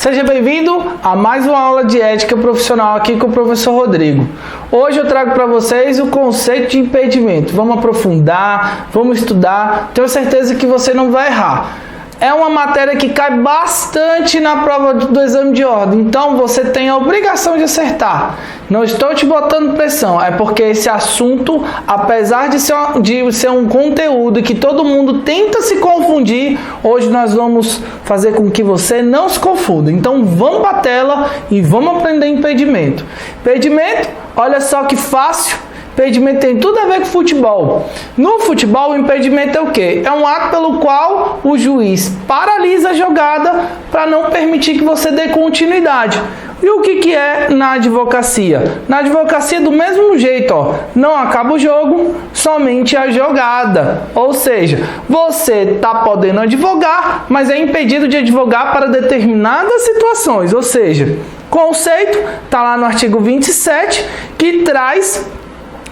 Seja bem-vindo a mais uma aula de ética profissional aqui com o professor Rodrigo. Hoje eu trago para vocês o conceito de impedimento. Vamos aprofundar, vamos estudar. Tenho certeza que você não vai errar. É uma matéria que cai bastante na prova do exame de ordem, então você tem a obrigação de acertar. Não estou te botando pressão, é porque esse assunto, apesar de ser um conteúdo que todo mundo tenta se confundir, hoje nós vamos fazer com que você não se confunda. Então vamos para a tela e vamos aprender impedimento. Impedimento, olha só que fácil. Impedimento tem tudo a ver com futebol. No futebol, o impedimento é o quê? É um ato pelo qual o juiz paralisa a jogada para não permitir que você dê continuidade. E o que é na advocacia? Na advocacia, do mesmo jeito, ó, não acaba o jogo, somente a jogada. Ou seja, você está podendo advogar, mas é impedido de advogar para determinadas situações. Ou seja, conceito está lá no artigo 27, que traz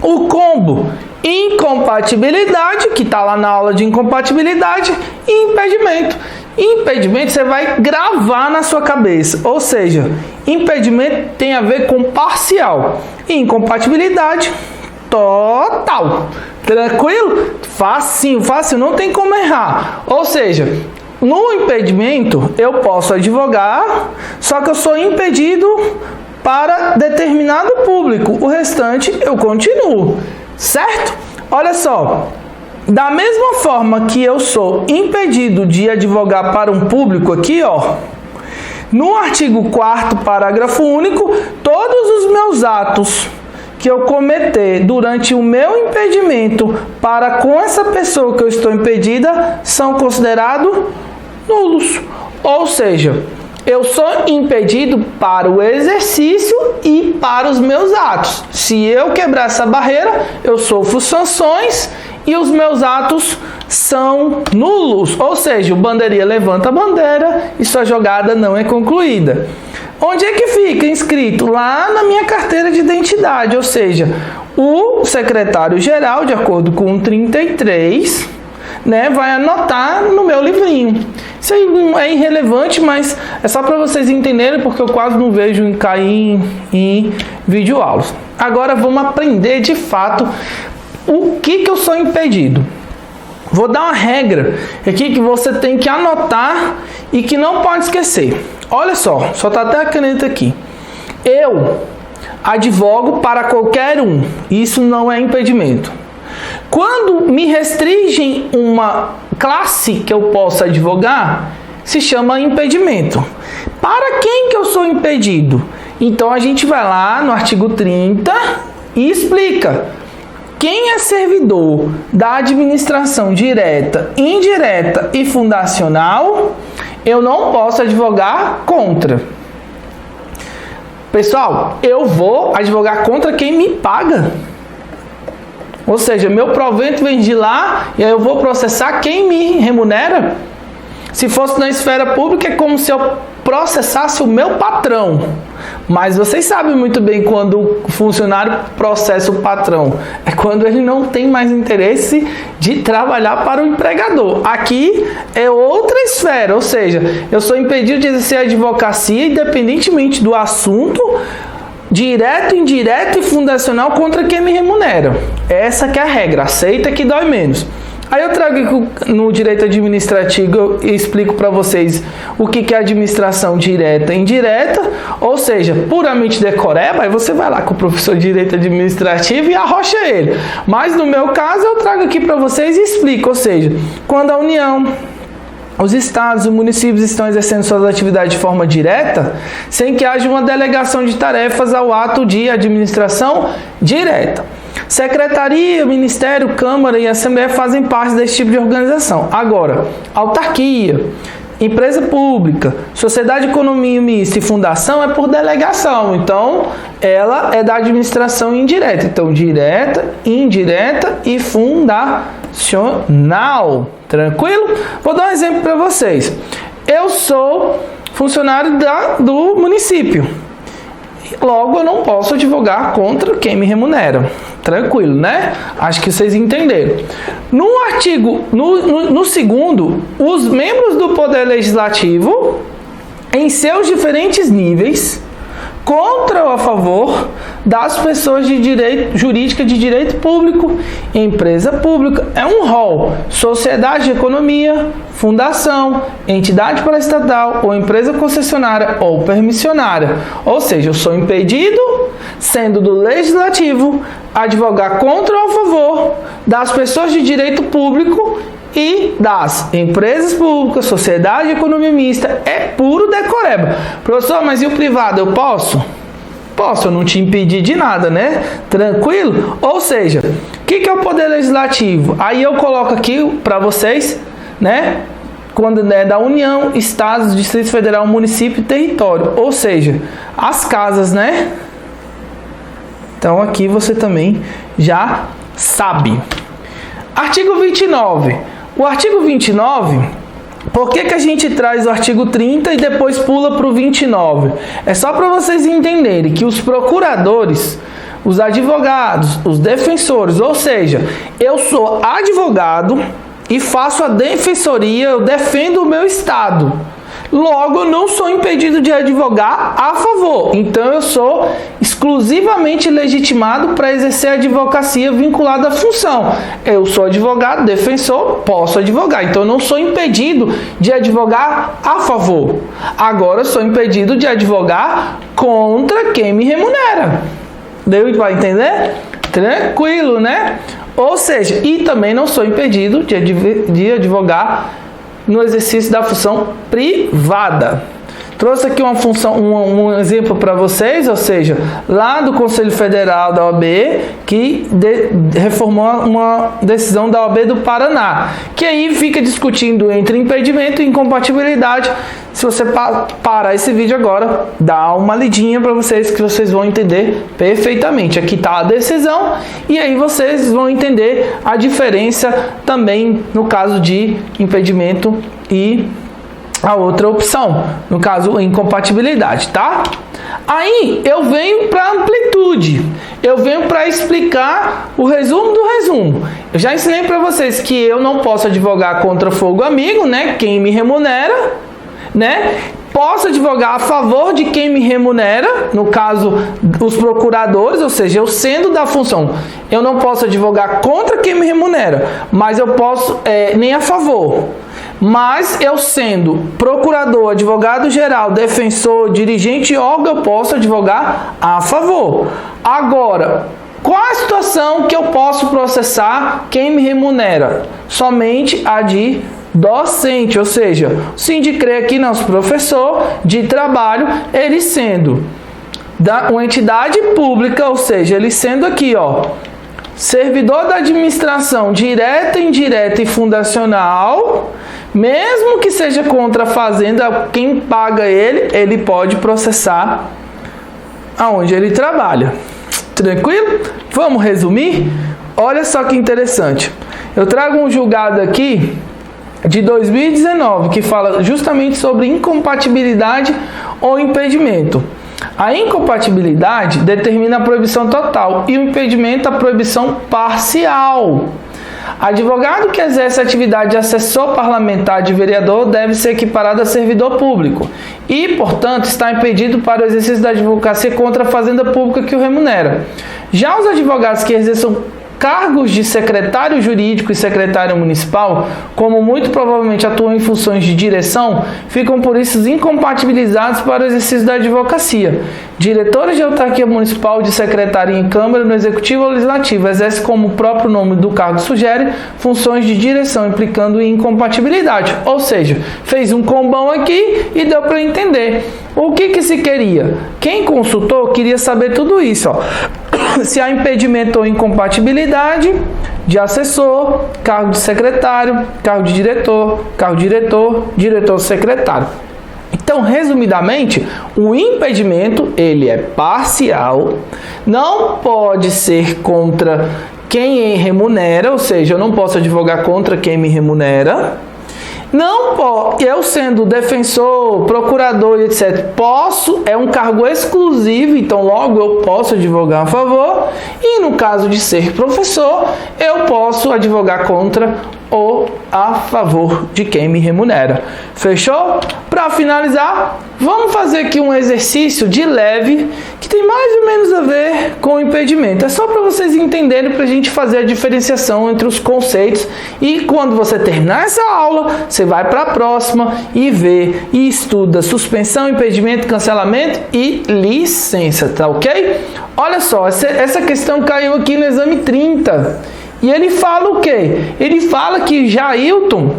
o combo incompatibilidade, que está lá na aula de incompatibilidade, e impedimento. Impedimento você vai gravar na sua cabeça, ou seja, impedimento tem a ver com parcial, incompatibilidade total. Tranquilo? Fácil, não tem como errar. Ou seja, no impedimento eu posso advogar, só que eu sou impedido para determinado público, o restante eu continuo, certo? Olha só, da mesma forma que eu sou impedido de advogar para um público aqui, ó, no artigo 4º, parágrafo único, todos os meus atos que eu cometer durante o meu impedimento para com essa pessoa que eu estou impedida são considerados nulos, ou seja, eu sou impedido para o exercício e para os meus atos. Se eu quebrar essa barreira, eu sofro sanções e os meus atos são nulos. Ou seja, o bandeirinha levanta a bandeira e sua jogada não é concluída. Onde é que fica inscrito? Lá na minha carteira de identidade. Ou seja, o secretário-geral, de acordo com o 33, vai anotar no meu livrinho. Isso aí é irrelevante, mas é só para vocês entenderem, porque eu quase não vejo cair em videoaulas. Agora vamos aprender de fato o que eu sou impedido. Vou dar uma regra aqui que você tem que anotar e que não pode esquecer. Olha só está até a caneta aqui. Eu advogo para qualquer um. Isso não é impedimento. Quando me restringem uma classe que eu possa advogar, se chama impedimento. Para quem que eu sou impedido? Então a gente vai lá no artigo 30 e explica. Quem é servidor da administração direta, indireta e fundacional, eu não posso advogar contra. Pessoal, eu vou advogar contra quem me paga. Ou seja, meu provento vem de lá e aí eu vou processar quem me remunera. Se fosse na esfera pública, é como se eu processasse o meu patrão. Mas vocês sabem muito bem quando o funcionário processa o patrão. É quando ele não tem mais interesse de trabalhar para o empregador. Aqui é outra esfera, ou seja, eu sou impedido de exercer a advocacia independentemente do assunto, direto, indireto e fundacional contra quem me remunera. Essa que é a regra, aceita que dói menos. Aí eu trago no direito administrativo e explico para vocês o que é administração direta e indireta, ou seja, puramente decoreba, aí você vai lá com o professor de direito administrativo e arrocha ele. Mas no meu caso eu trago aqui para vocês e explico, ou seja, quando a União, os estados e municípios estão exercendo suas atividades de forma direta, sem que haja uma delegação de tarefas ao ato de administração direta. Secretaria, Ministério, Câmara e Assembleia fazem parte desse tipo de organização. Agora, autarquia, empresa pública, sociedade de economia mista e fundação é por delegação. Então, ela é da administração indireta. Então, direta, indireta e fundacional. Tranquilo? Vou dar um exemplo para vocês. Eu sou funcionário do município. Logo, eu não posso advogar contra quem me remunera. Tranquilo, né? Acho que vocês entenderam. No artigo, no segundo, os membros do Poder Legislativo em seus diferentes níveis, contra ou a favor das pessoas de direito jurídica de direito público, empresa pública, é um rol, sociedade de economia, fundação, entidade paraestatal ou empresa concessionária ou permissionária. Ou seja, eu sou impedido, sendo do legislativo, advogar contra ou a favor das pessoas de direito público e das empresas públicas, sociedade de economia mista. É puro decoreba. Professor, mas e o privado, eu posso? Posso, eu não te impedi de nada, né? Tranquilo? Ou seja, o que é o poder legislativo? Aí eu coloco aqui para vocês, né? Quando é da União, Estados, Distrito Federal, município e território. Ou seja, as casas, né? Então aqui você também já sabe. Artigo 29. O artigo 29, por que a gente traz o artigo 30 e depois pula para o 29? É só para vocês entenderem que os procuradores, os advogados, os defensores, ou seja, eu sou advogado e faço a defensoria, eu defendo o meu estado. Logo, eu não sou impedido de advogar a favor. Então, eu sou exclusivamente legitimado para exercer a advocacia vinculada à função. Eu sou advogado, defensor, posso advogar. Então, eu não sou impedido de advogar a favor. Agora, eu sou impedido de advogar contra quem me remunera. Deu para entender? Tranquilo, né? Ou seja, e também não sou impedido de advogar no exercício da função privada. Trouxe aqui uma função, um exemplo para vocês, ou seja, lá do Conselho Federal da OAB, que reformou uma decisão da OAB do Paraná, que aí fica discutindo entre impedimento e incompatibilidade. Se você parar esse vídeo agora, dá uma lidinha para vocês, que vocês vão entender perfeitamente. Aqui está a decisão, e aí vocês vão entender a diferença também no caso de impedimento e a outra opção, no caso, incompatibilidade, tá? Aí eu venho para amplitude, eu venho para explicar o resumo do resumo. Eu já ensinei para vocês que eu não posso advogar contra fogo amigo, né? Quem me remunera, né? Posso advogar a favor de quem me remunera, no caso, os procuradores, ou seja, eu sendo da função, eu não posso advogar contra quem me remunera, mas eu posso nem a favor. Mas eu sendo procurador, advogado-geral, defensor, dirigente órgão, eu posso advogar a favor. Agora, qual a situação que eu posso processar quem me remunera? Somente a de docente, ou seja, o Sindicre aqui, nosso professor de trabalho, ele sendo uma entidade pública, ou seja, ele sendo aqui, ó, servidor da administração direta, indireta e fundacional, mesmo que seja contra a fazenda, quem paga ele pode processar aonde ele trabalha. Tranquilo? Vamos resumir? Olha só que interessante. Eu trago um julgado aqui de 2019 que fala justamente sobre incompatibilidade ou impedimento. A incompatibilidade determina a proibição total e o impedimento a proibição parcial. Advogado que exerce atividade de assessor parlamentar de vereador deve ser equiparado a servidor público e, portanto, está impedido para o exercício da advocacia contra a fazenda pública que o remunera. Já os advogados que exerçam cargos de secretário jurídico e secretário municipal, como muito provavelmente atuam em funções de direção, ficam por isso incompatibilizados para o exercício da advocacia. Diretores de autarquia municipal, de secretaria em Câmara, no Executivo ou Legislativo, exercem, como o próprio nome do cargo sugere, funções de direção, implicando incompatibilidade. Ou seja, fez um combão aqui e deu para entender. O que se queria? Quem consultou queria saber tudo isso, ó. Se há impedimento ou incompatibilidade de assessor, cargo de secretário, cargo de diretor, diretor secretário. Então, resumidamente, o impedimento, ele é parcial, não pode ser contra quem remunera, ou seja, eu não posso advogar contra quem me remunera. Não posso, eu sendo defensor, procurador, etc., posso, é um cargo exclusivo, então logo eu posso advogar a favor, e no caso de ser professor, eu posso advogar contra ou a favor de quem me remunera. Fechou? Para finalizar, vamos fazer aqui um exercício de leve que tem mais ou menos a ver com o impedimento. É só para vocês entenderem, para a gente fazer a diferenciação entre os conceitos. E quando você terminar essa aula, você vai para a próxima e vê e estuda suspensão, impedimento, cancelamento e licença, tá ok? Olha só, essa questão caiu aqui no exame 30. E ele fala o quê? Ele fala que Jailton,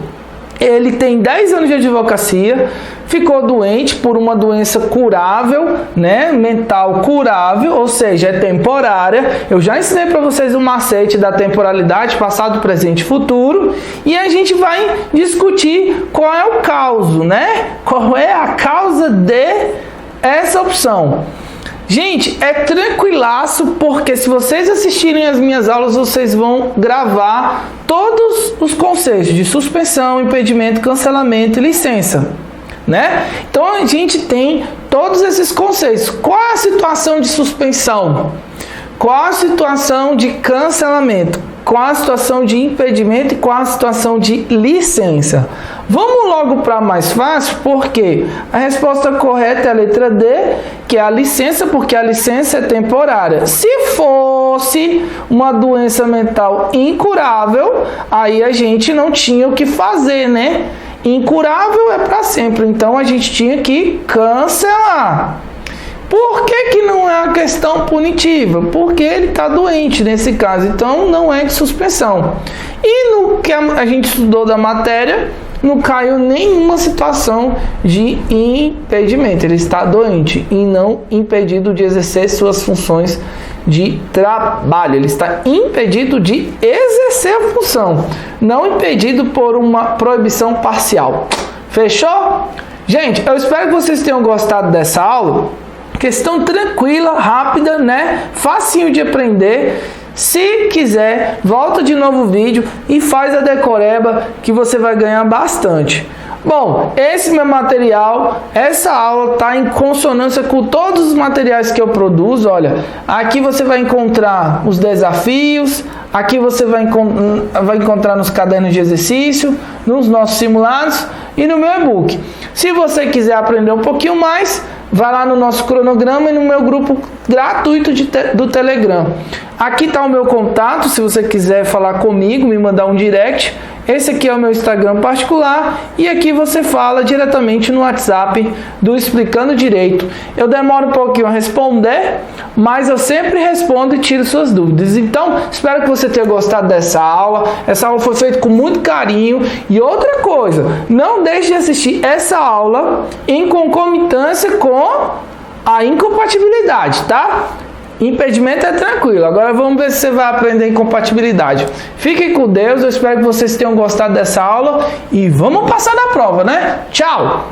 ele tem 10 anos de advocacia, ficou doente por uma doença curável, né? Mental curável, ou seja, é temporária. Eu já ensinei para vocês o macete da temporalidade, passado, presente e futuro. E a gente vai discutir qual é o causa, né? Qual é a causa de essa opção. Gente, é tranquilaço, porque se vocês assistirem as minhas aulas, vocês vão gravar todos os conceitos de suspensão, impedimento, cancelamento e licença, né? Então a gente tem todos esses conceitos. Qual é a situação de suspensão? Qual a situação de cancelamento? Qual a situação de impedimento e qual a situação de licença? Vamos logo para mais fácil, porque a resposta correta é a letra D, que é a licença, porque a licença é temporária. Se fosse uma doença mental incurável, aí a gente não tinha o que fazer, né? Incurável é para sempre, então a gente tinha que cancelar. Por que não é uma questão punitiva? Porque ele está doente nesse caso, então não é de suspensão. E no que a gente estudou da matéria, não caiu nenhuma situação de impedimento. Ele está doente e não impedido de exercer suas funções de trabalho. Ele está impedido de exercer a função, não impedido por uma proibição parcial. Fechou? Gente, eu espero que vocês tenham gostado dessa aula. Questão tranquila, rápida, né? Facinho de aprender. Se quiser, volta de novo o vídeo e faz a decoreba, que você vai ganhar bastante. Bom, esse meu material, essa aula está em consonância com todos os materiais que eu produzo. Olha, aqui você vai encontrar os desafios, aqui você vai encontrar nos cadernos de exercício, nos nossos simulados e no meu e-book. Se você quiser aprender um pouquinho mais, vai lá no nosso cronograma e no meu grupo gratuito do Telegram. Aqui está o meu contato, se você quiser falar comigo, me mandar um direct. Esse aqui é o meu Instagram particular e aqui você fala diretamente no WhatsApp do Explicando Direito. Eu demoro um pouquinho a responder, mas eu sempre respondo e tiro suas dúvidas. Então, espero que você tenha gostado dessa aula. Essa aula foi feita com muito carinho. E outra coisa, não deixe de assistir essa aula em concomitância com a incompatibilidade, tá? Impedimento é tranquilo. Agora vamos ver se você vai aprender incompatibilidade. Fiquem com Deus. Eu espero que vocês tenham gostado dessa aula e vamos passar na prova, né? Tchau!